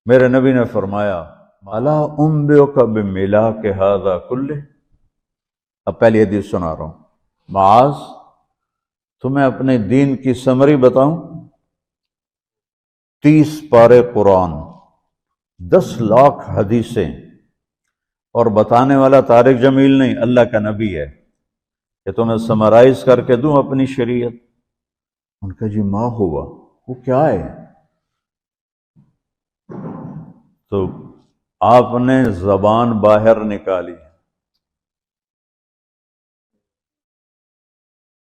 میرے نبی نے فرمایا الا انبئک بملاک ھذا کلہ، اب پہلی حدیث سنا رہا ہوں، معاذ تمہیں اپنے دین کی سمری بتاؤں؟ 30 پارے قرآن، 10 لاکھ حدیثیں، اور بتانے والا طارق جمیل نہیں، اللہ کا نبی ہے، کہ تمہیں سمرائز کر کے دوں اپنی شریعت؟ ان کا جی ما ہوا، وہ کیا ہے؟ تو آپ نے زبان باہر نکالی،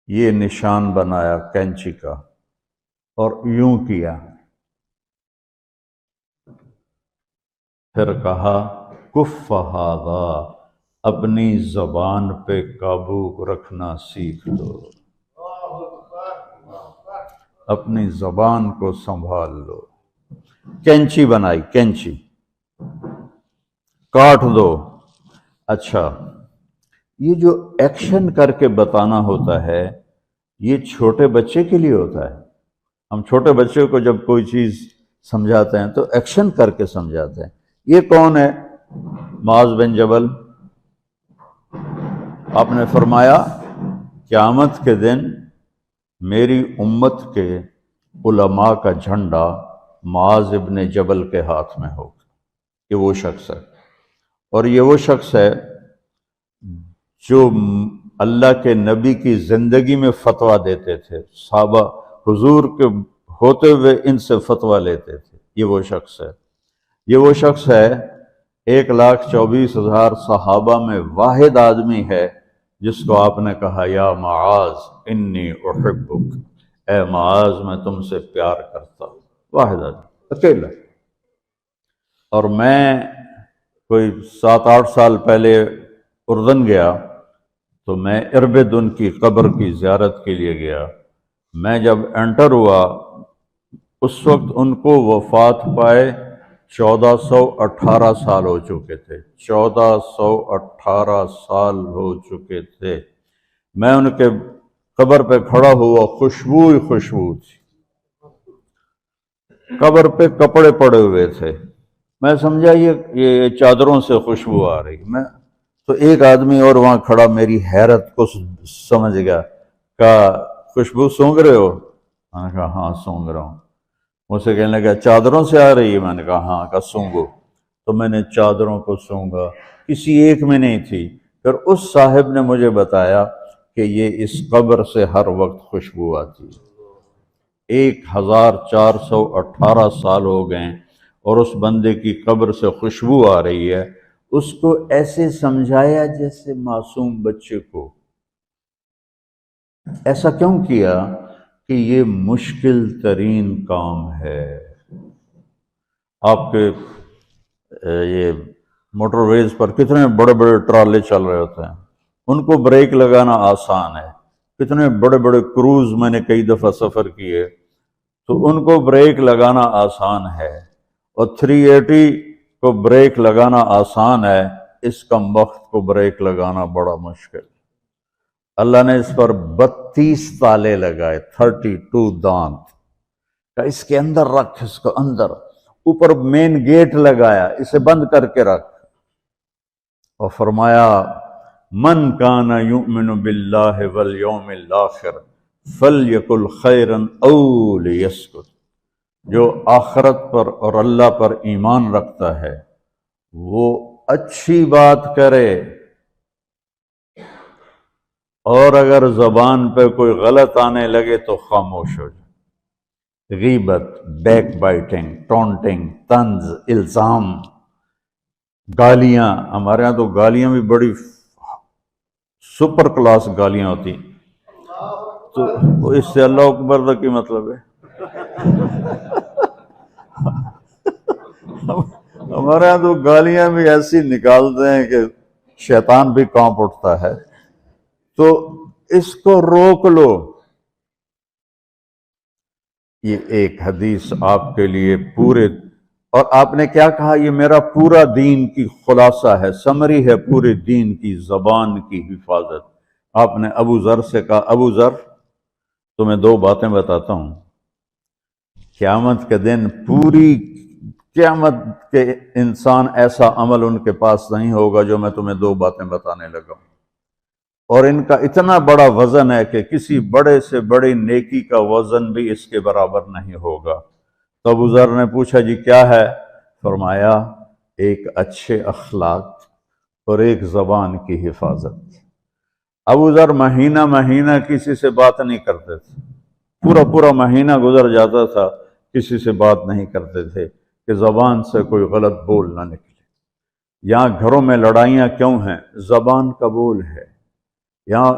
یہ نشان بنایا کینچی کا اور یوں کیا، پھر کہا کف ھذا، اپنی زبان پہ قابو رکھنا سیکھ لو، اپنی زبان کو سنبھال لو۔ کینچی بنائی، کینچی کاٹ دو۔ اچھا، یہ جو ایکشن کر کے بتانا ہوتا ہے یہ چھوٹے بچے کے لیے ہوتا ہے۔ ہم چھوٹے بچے کو جب کوئی چیز سمجھاتے ہیں تو ایکشن کر کے سمجھاتے ہیں۔ یہ کون ہے؟ معاذ بن جبل۔ آپ نے فرمایا قیامت کے دن میری امت کے علماء کا جھنڈا معاذ ابن جبل کے ہاتھ میں ہوگا۔ یہ وہ شخص ہے، اور یہ وہ شخص ہے جو اللہ کے نبی کی زندگی میں فتویٰ دیتے تھے، صحابہ حضور کے ہوتے ہوئے ان سے فتویٰ لیتے تھے۔ یہ وہ شخص ہے، یہ وہ شخص ہے 1,24,000 صحابہ میں واحد آدمی ہے جس کو آپ نے کہا یا معاذ انی احبک، اے معاذ میں تم سے پیار کرتا ہوں۔ واحد آدمی، اکیلا۔ اور میں کوئی 7-8 سال پہلے اردن گیا تو میں اربد ان کی قبر کی زیارت کے لیے گیا۔ میں جب انٹر ہوا اس وقت ان کو وفات پائے 1418 سال ہو چکے تھے، 1418 سال ہو چکے تھے۔ میں ان کے قبر پہ کھڑا ہوا، خوشبو ہی خوشبو تھی، قبر پہ کپڑے پڑے ہوئے تھے۔ میں سمجھا یہ چادروں سے خوشبو آ رہی۔ میں تو ایک آدمی اور وہاں کھڑا میری حیرت کو سمجھ گیا، کہا خوشبو سونگھ رہے ہو؟ میں نے کہا ہاں سونگھ رہا ہوں۔ مجھ سے کہنے لگا چادروں سے آ رہی ہے؟ میں نے کہا ہاں۔ کہا سونگو۔ تو میں نے چادروں کو سونگا، کسی ایک میں نہیں تھی۔ پھر اس صاحب نے مجھے بتایا کہ یہ اس قبر سے ہر وقت خوشبو آتی ہے۔ 1418 سال ہو گئے اور اس بندے کی قبر سے خوشبو آ رہی ہے۔ اس کو ایسے سمجھایا جیسے معصوم بچے کو۔ ایسا کیوں کیا؟ کہ یہ مشکل ترین کام ہے۔ آپ کے یہ موٹر ویز پر کتنے بڑے بڑے ٹرالے چل رہے ہوتے ہیں، ان کو بریک لگانا آسان ہے۔ کتنے بڑے بڑے کروز میں نے کئی دفعہ سفر کیے تو ان کو بریک لگانا آسان ہے، اور 380 کو بریک لگانا آسان ہے، اس کم وقت کو بریک لگانا بڑا مشکل۔ اللہ نے اس پر 32 تالے لگائے، 32 دانت، کہ اس کے اندر رکھ، اس کو اندر، اوپر مین گیٹ لگایا، اسے بند کر کے رکھ، اور فرمایا من کان یؤمن باللہ والیوم الآخر فلیقل خیرا او لیسکت، جو آخرت پر اور اللہ پر ایمان رکھتا ہے وہ اچھی بات کرے، اور اگر زبان پہ کوئی غلط آنے لگے تو خاموش ہو جائے۔ غیبت، بیک بائٹنگ، ٹونٹنگ، طنز، الزام، گالیاں۔ ہمارے ہاں تو گالیاں بھی بڑی سپر کلاس گالیاں ہوتی، تو اس سے اللہ اکبر کا کی مطلب ہے؟ ہمارے ہاں تو گالیاں بھی ایسی نکالتے ہیں کہ شیطان بھی کانپ اٹھتا ہے۔ تو اس کو روک لو۔ یہ ایک حدیث آپ کے لیے پورے، اور آپ نے کیا کہا؟ یہ میرا پورا دین کی خلاصہ ہے، سمری ہے پورے دین کی، زبان کی حفاظت۔ آپ نے ابو ذر سے کہا ابو ذر تمہیں 2 باتیں بتاتا ہوں، قیامت کے دن پوری قیامت کے انسان ایسا عمل ان کے پاس نہیں ہوگا جو میں تمہیں دو باتیں بتانے لگا ہوں، اور ان کا اتنا بڑا وزن ہے کہ کسی بڑے سے بڑی نیکی کا وزن بھی اس کے برابر نہیں ہوگا۔ تو ابو ذر نے پوچھا جی کیا ہے؟ فرمایا ایک اچھے اخلاق اور ایک زبان کی حفاظت۔ ابو ذر مہینہ مہینہ کسی سے بات نہیں کرتے تھے، پورا مہینہ گزر جاتا تھا کسی سے بات نہیں کرتے تھے کہ زبان سے کوئی غلط بول نہ نکلے۔ یہاں گھروں میں لڑائیاں کیوں ہیں؟ زبان کا بول ہے۔ یہاں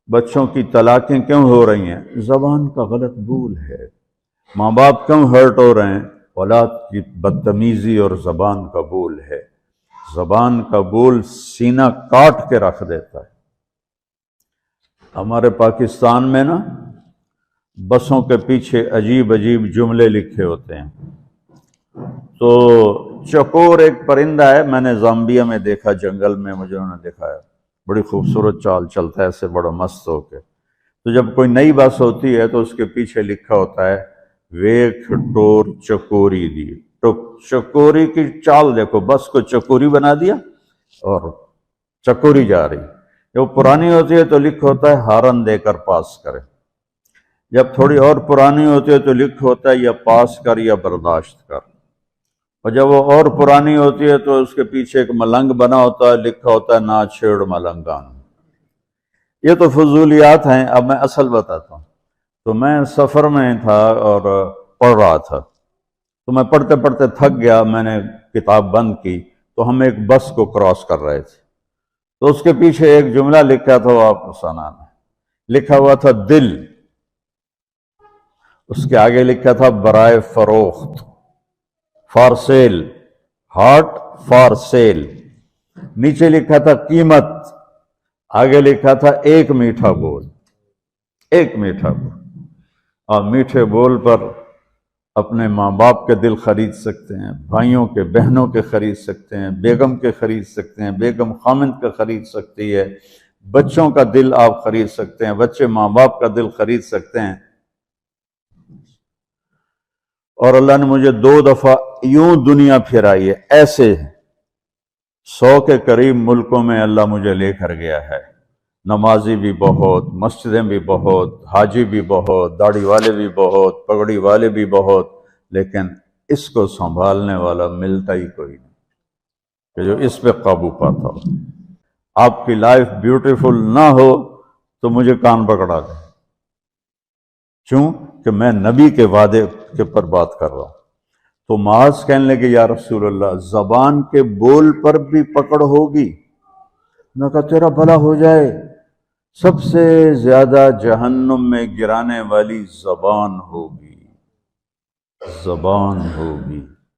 بچوں کی طلاقیں کیوں ہو رہی ہیں؟ زبان کا غلط بول ہے۔ ماں باپ کیوں ہرٹ ہو رہے ہیں؟ اولاد کی بدتمیزی اور زبان کا بول ہے۔ زبان کا بول سینہ کاٹ کے رکھ دیتا ہے۔ ہمارے پاکستان میں نا بسوں کے پیچھے عجیب عجیب جملے لکھے ہوتے ہیں۔ تو چکور ایک پرندہ ہے، میں نے زامبیا میں دیکھا، جنگل میں مجھے انہوں نے دکھایا، بڑی خوبصورت چال چلتا ہے ایسے بڑا مست ہو کے۔ تو جب کوئی نئی بس ہوتی ہے تو اس کے پیچھے لکھا ہوتا ہے ویک ٹور چکوری دی۔ تو چکوری کی چال دیکھو، بس کو چکوری بنا دیا اور چکوری جا رہی۔ جب پرانی ہوتی ہے تو لکھا ہوتا ہے ہارن دے کر پاس کرے، جب تھوڑی اور پرانی ہوتی ہے تو لکھا ہوتا ہے یا پاس کر یا برداشت کر، اور جب وہ اور پرانی ہوتی ہے تو اس کے پیچھے ایک ملنگ بنا ہوتا ہے، لکھا ہوتا ہے نا چھیڑ ملنگان۔ یہ تو فضولیات ہیں، اب میں اصل بتاتا ہوں۔ تو میں سفر میں تھا اور پڑھ رہا تھا، تو میں پڑھتے پڑھتے تھک گیا، میں نے کتاب بند کی، تو ہم ایک بس کو کراس کر رہے تھے، تو اس کے پیچھے ایک جملہ لکھا تھا، وہ آپ کو سنانا ہے۔ لکھا ہوا تھا دل، اس کے آگے لکھا تھا برائے فروخت، for sale, heart for sale. نیچے لکھا تھا قیمت، آگے لکھا تھا ایک میٹھا بول، ایک میٹھا بول۔ اور میٹھے بول پر اپنے ماں باپ کے دل خرید سکتے ہیں، بھائیوں کے بہنوں کے خرید سکتے ہیں، بیگم کے خرید سکتے ہیں، بیگم خامند کا خرید سکتی ہے، بچوں کا دل آپ خرید سکتے ہیں، بچے ماں باپ کا دل خرید سکتے ہیں۔ اور اللہ نے مجھے 2 دفعہ یوں دنیا پھرائی ہے، ایسے 100 کے قریب ملکوں میں اللہ مجھے لے کر گیا ہے۔ نمازی بھی بہت، مسجدیں بھی بہت، حاجی بھی بہت، داڑھی والے بھی بہت، پگڑی والے بھی بہت، لیکن اس کو سنبھالنے والا ملتا ہی کوئی نہیں کہ جو اس پہ قابو پاتا ہو۔ آپ کی لائف بیوٹیفل نہ ہو تو مجھے کان پکڑا دیں، کیوں کہ میں نبی کے وعدے کے پر بات کر رہا ہوں۔ تو معاذ کہنے لگے یا رسول اللہ زبان کے بول پر بھی پکڑ ہوگی؟ میں کہا تیرا بھلا ہو جائے، سب سے زیادہ جہنم میں گرانے والی زبان ہوگی، زبان ہوگی۔